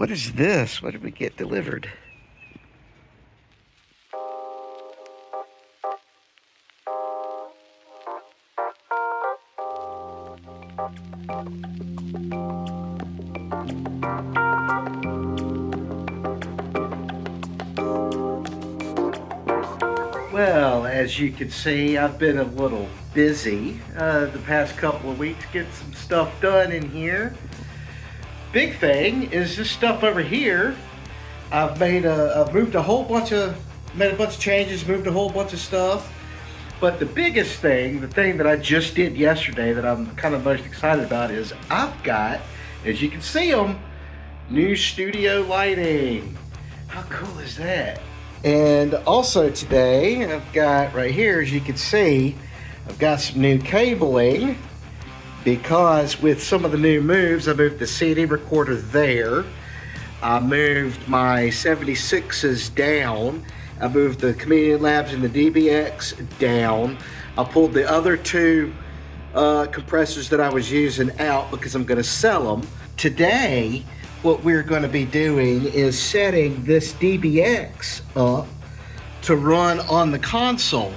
What is this? What did we get delivered? Well, as you can see, I've been a little busy the past couple of weeks getting some stuff done in here. Big thing is this stuff over here. I've moved a whole bunch of, made a bunch of changes, moved a whole bunch of stuff. But the biggest thing, the thing that I just did yesterday that I'm kind of most excited about is I've got, as you can see them, new studio lighting. How cool is that? And also today, I've got right here, as you can see, I've got some new cabling because with some of the new moves, I moved the CD recorder there. I moved my 76s down. I moved the Chameleon Labs and the DBX down. I pulled the other two compressors that I was using out because I'm going to sell them. Today, what we're going to be doing is setting this DBX up to run on the console.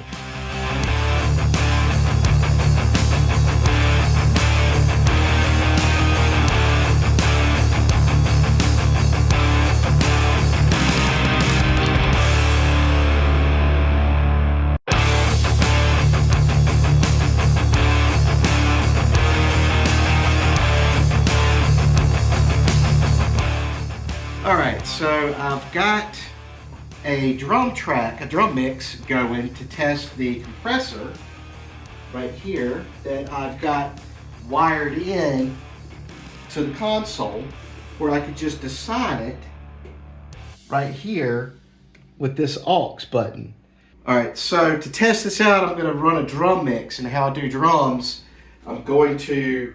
Alright, so I've got a drum track, a drum mix going to test the compressor right here that I've got wired in to the console where I could just assign it right here with this aux button. Alright, so to test this out, I'm going to run a drum mix, and how I do drums, I'm going to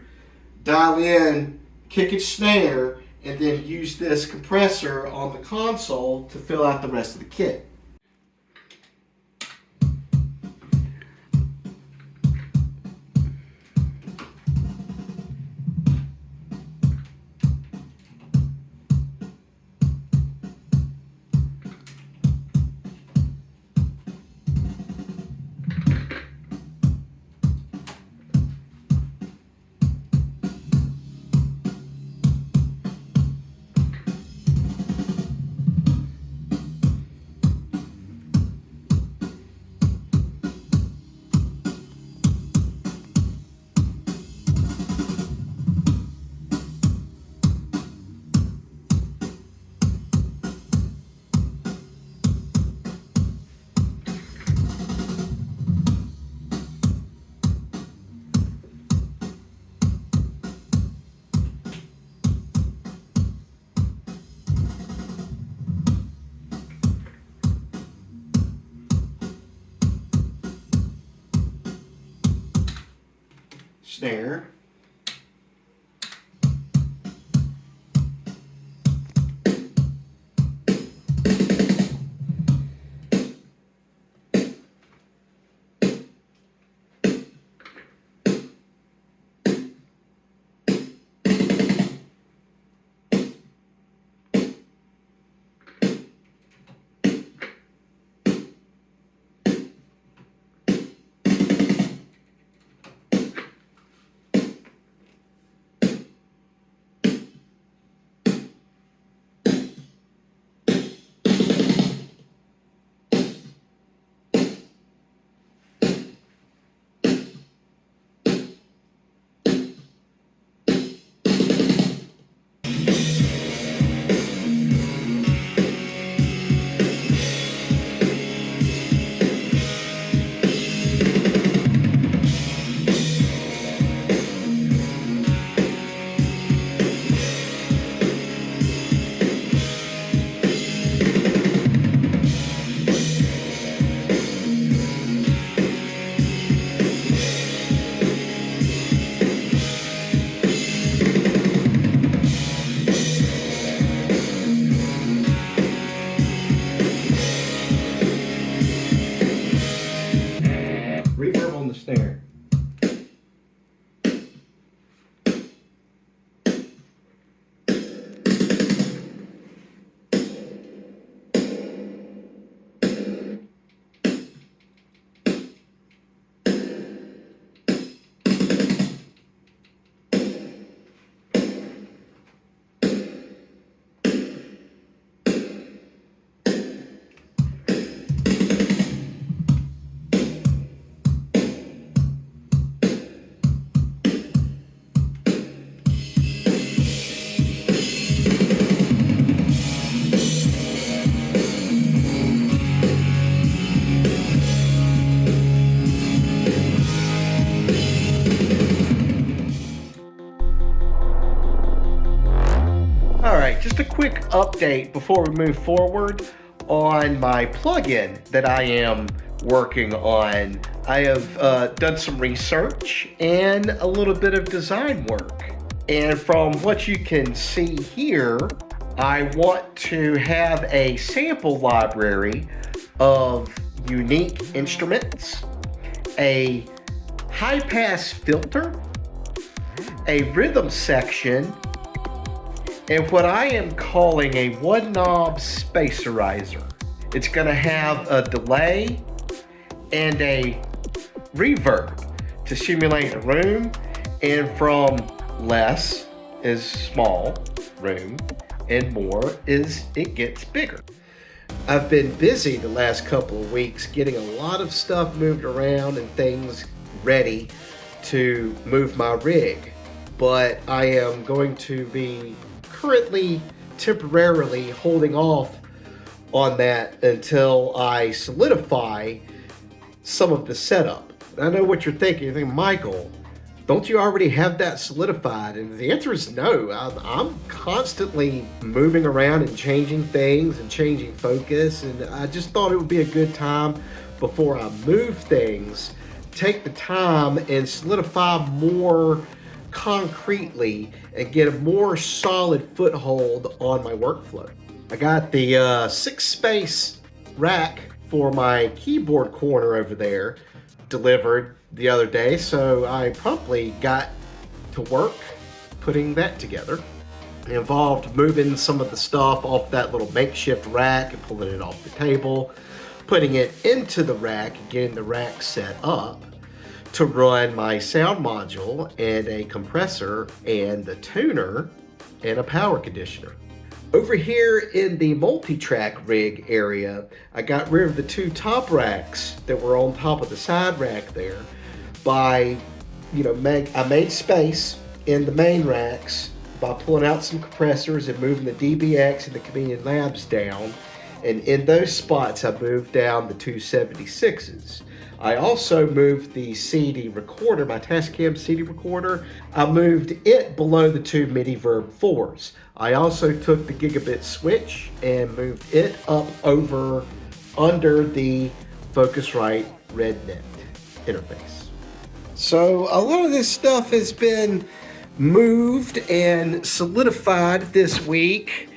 dial in kick and snare and then use this compressor on the console to fill out the rest of the kit. Snare. update before we move forward on my plugin that I am working on. I have done some research and a little bit of design work. And from what you can see here, I want to have a sample library of unique instruments, a high-pass filter, a rhythm section, and what I am calling a one-knob spacerizer. It's going to have a delay and a reverb to simulate a room, and from less is small room and more is it gets bigger. I've been busy the last couple of weeks getting a lot of stuff moved around and things ready to move my rig, but I am going to be currently temporarily holding off on that until I solidify some of the setup. I know what you're thinking. You're thinking, Michael, don't you already have that solidified? And the answer is no. I'm constantly moving around and changing things and changing focus, and I just thought it would be a good time before I move things, take the time and solidify more concretely and get a more solid foothold on my workflow. I got the 6-space rack for my keyboard corner over there delivered the other day, so I promptly got to work putting that together. It involved moving some of the stuff off that little makeshift rack and pulling it off the table, putting it into the rack and getting the rack set up to run my sound module and a compressor and the tuner and a power conditioner. Over here in the multi-track rig area, I got rid of the 2 top racks that were on top of the side rack there by, I made space in the main racks by pulling out some compressors and moving the DBX and the Chameleon Labs down. And in those spots, I moved down the 276s. I also moved the CD recorder, my Tascam CD recorder. I moved it below the 2 MIDI Verb 4s. I also took the gigabit switch and moved it up over under the Focusrite RedNet interface. So a lot of this stuff has been moved and solidified this week,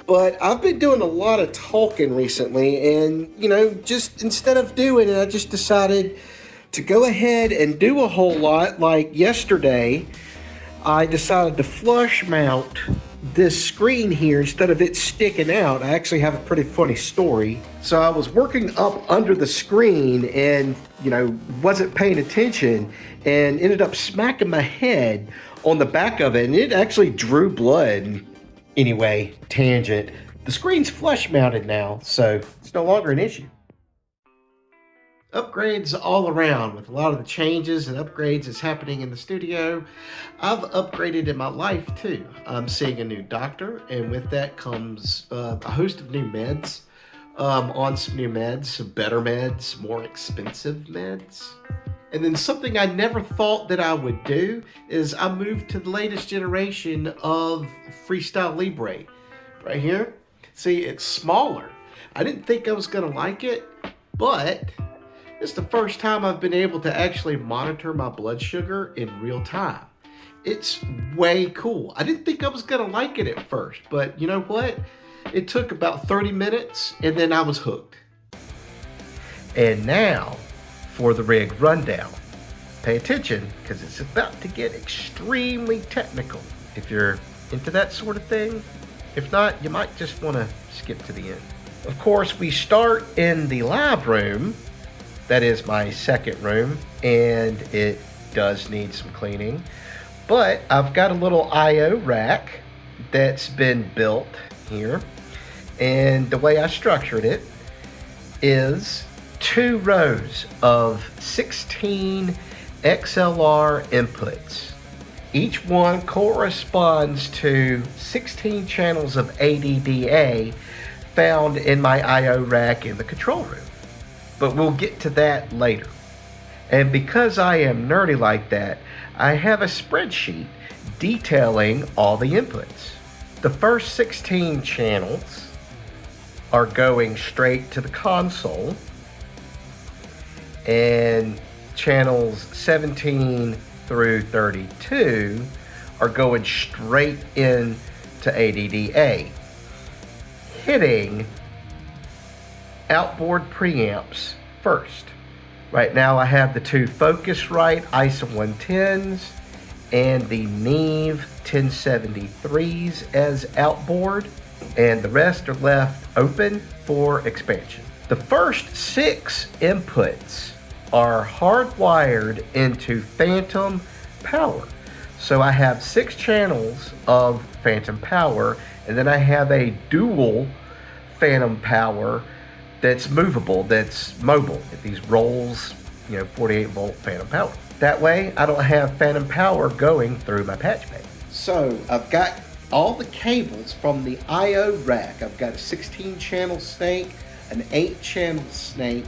but I've been doing a lot of talking recently, and just instead of doing it, I just decided to go ahead and do a whole lot. Like yesterday, I decided to flush mount this screen here instead of it sticking out. I actually have a pretty funny story. So I was working up under the screen and, wasn't paying attention and ended up smacking my head on the back of it, and it actually drew blood. Anyway, tangent. The screen's flush mounted now, so it's no longer an issue. Upgrades all around with a lot of the changes and upgrades that's happening in the studio. I've upgraded in my life too. I'm seeing a new doctor, and with that comes a host of new meds. On some new meds, some better meds, more expensive meds. And then something I never thought that I would do is I moved to the latest generation of Freestyle Libre. Right here, see, it's smaller. I didn't think I was gonna like it, but it's the first time I've been able to actually monitor my blood sugar in real time. It's way cool. I didn't think I was gonna like it at first, but you know what? It took about 30 minutes and then I was hooked. And now for the rig rundown. Pay attention, because it's about to get extremely technical if you're into that sort of thing. If not, you might just want to skip to the end. Of course, we start in the live room. That is my second room, and it does need some cleaning. But I've got a little I/O rack that's been built here, and the way I structured it is 2 rows of 16 XLR inputs. Each one corresponds to 16 channels of ADDA found in my I/O rack in the control room. But we'll get to that later. And because I am nerdy like that, I have a spreadsheet detailing all the inputs. The first 16 channels are going straight to the console, and channels 17 through 32 are going straight into ADDA, hitting outboard preamps first. Right now I have the two Focusrite ISA 110s and the Neve 1073s as outboard, and the rest are left open for expansion. The first 6 inputs are hardwired into Phantom Power. So I have 6 channels of Phantom Power, and then I have a dual Phantom Power that's movable, that's mobile. These rolls, 48 volt Phantom Power. That way I don't have Phantom Power going through my patch bay. So I've got all the cables from the I/O rack. I've got a 16 channel snake, an 8 channel snake,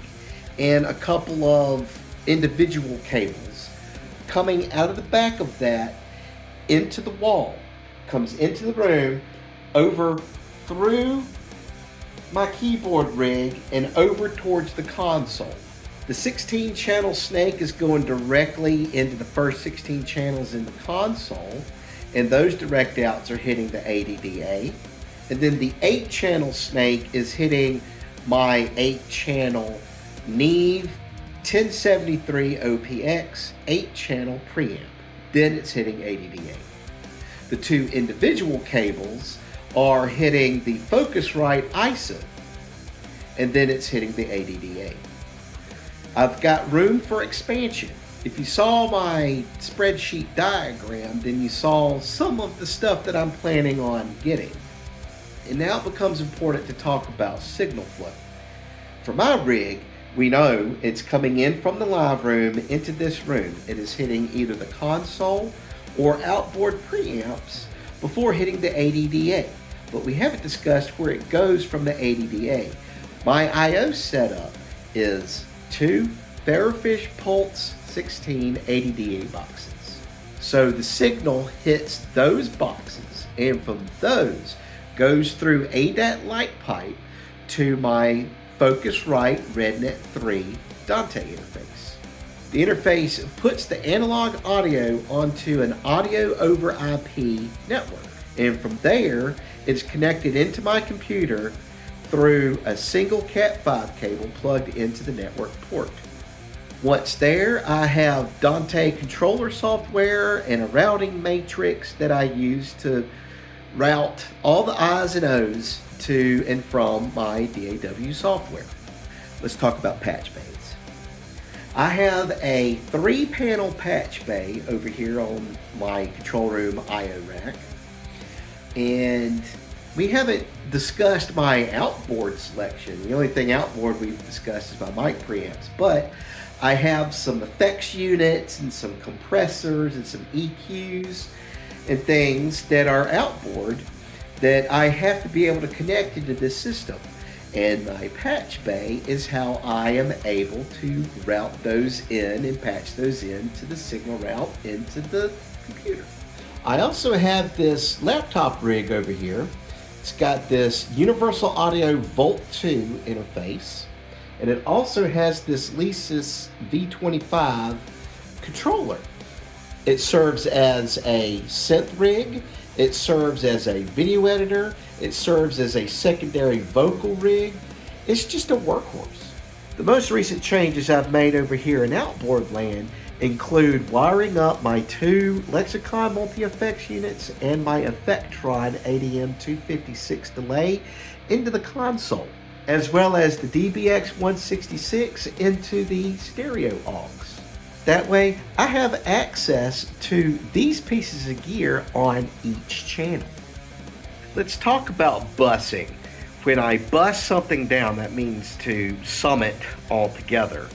and a couple of individual cables coming out of the back of that into the wall, comes into the room, over through my keyboard rig and over towards the console. The 16 channel snake is going directly into the first 16 channels in the console, and those direct outs are hitting the ADDA. And then the 8 channel snake is hitting my 8 channel Neve 1073 OPX 8 channel preamp. Then it's hitting ADDA. The 2 individual cables are hitting the Focusrite ISA, and then it's hitting the ADDA. I've got room for expansion. If you saw my spreadsheet diagram, then you saw some of the stuff that I'm planning on getting. And now it becomes important to talk about signal flow. For my rig, we know it's coming in from the live room into this room. It is hitting either the console or outboard preamps before hitting the ADDA. But we haven't discussed where it goes from the ADDA. My I/O setup is 2 Ferrofish Pulse 16 ADDA boxes. So the signal hits those boxes, and from those goes through ADAT light pipe to my Focusrite RedNet 3 Dante interface. The interface puts the analog audio onto an audio over IP network, and from there it's connected into my computer through a single Cat5 cable plugged into the network port. Once there, I have Dante controller software and a routing matrix that I use to route all the I's and O's to and from my DAW software. Let's talk about patch bays. I have a 3-panel patch bay over here on my control room I/O rack, and we haven't discussed my outboard selection. The only thing outboard we've discussed is my mic preamps, but I have some effects units and some compressors and some EQs and things that are outboard that I have to be able to connect into this system. And my patch bay is how I am able to route those in and patch those into the signal route into the computer. I also have this laptop rig over here. It's got this Universal Audio Volt 2 interface, and it also has this Lesis V25 controller. It serves as a synth rig, it serves as a video editor, it serves as a secondary vocal rig. It's just a workhorse. The most recent changes I've made over here in outboard land include wiring up my 2 Lexicon multi-effects units and my Effectron ADM 256 delay into the console, as well as the DBX 166 into the stereo aux. That way, I have access to these pieces of gear on each channel. Let's talk about busing. When I bus something down, that means to sum it all together.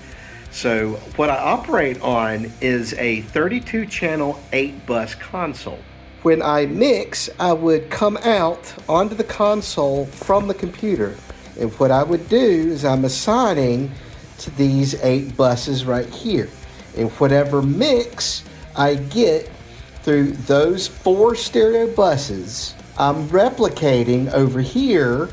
So what I operate on is a 32 channel 8 bus console. When I mix, I would come out onto the console from the computer. And what I would do is I'm assigning to these 8 buses right here. And whatever mix I get through those 4 stereo buses I'm replicating over here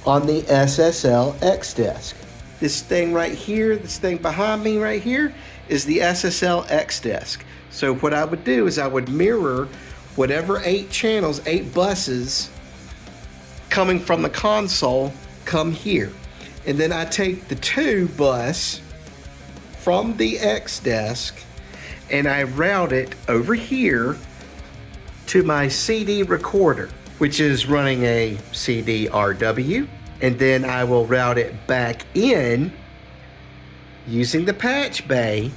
on the SSL Exdesk. This thing right here, this thing behind me right here, is the SSL Exdesk. So what I would do is I would mirror whatever 8 channels, 8 buses coming from the console come here. And then I take the 2 bus from the Exdesk and I route it over here to my CD recorder, which is running a CD-RW. And then I will route it back in using the patch bay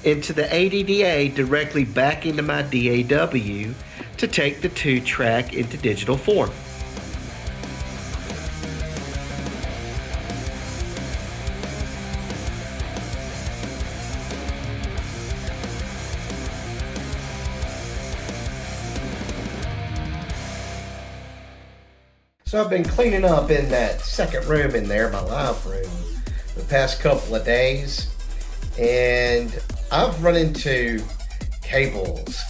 into the ADDA directly back into my DAW to take the 2-track into digital form. So I've been cleaning up in that second room in there, my live room, the past couple of days, and I've run into cables.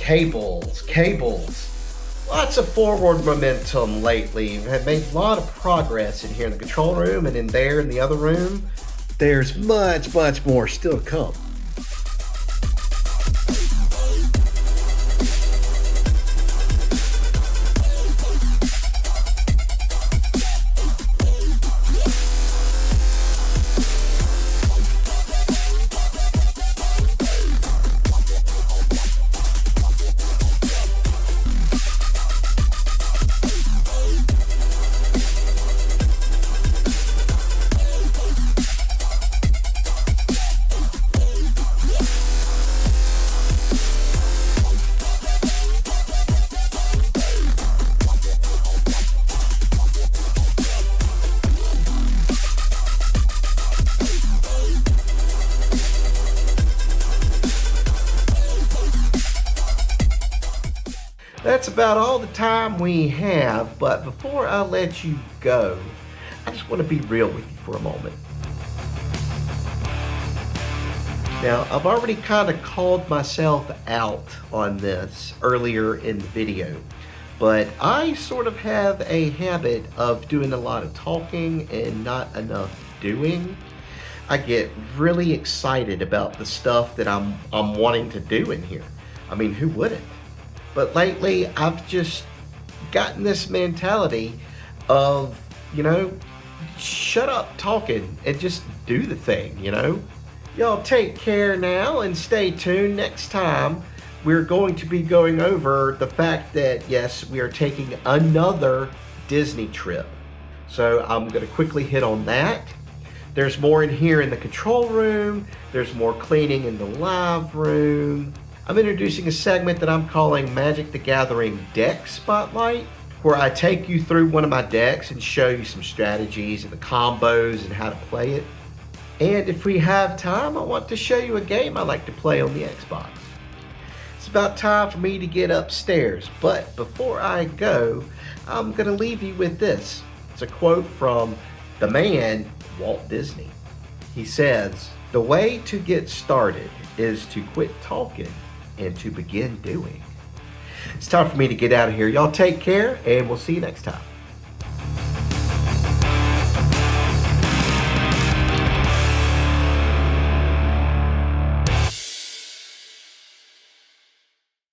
Lots of forward momentum lately. I've made a lot of progress in here in the control room and in there in the other room. There's much more still to come. That's about all the time we have, but before I let you go, I just want to be real with you for a moment. Now, I've already kind of called myself out on this earlier in the video, but I sort of have a habit of doing a lot of talking and not enough doing. I get really excited about the stuff that I'm wanting to do in here. I mean, who wouldn't? But lately, I've just gotten this mentality of, shut up talking and just do the thing, Y'all take care now and stay tuned. Next time, we're going to be going over the fact that, yes, we are taking another Disney trip. So I'm going to quickly hit on that. There's more in here in the control room. There's more cleaning in the live room. I'm introducing a segment that I'm calling Magic the Gathering Deck Spotlight, where I take you through one of my decks and show you some strategies and the combos and how to play it. And if we have time, I want to show you a game I like to play on the Xbox. It's about time for me to get upstairs, but before I go, I'm going to leave you with this. It's a quote from the man, Walt Disney. He says, "The way to get started is to quit talking and to begin doing." It's time for me to get out of here. Y'all take care, and we'll see you next time.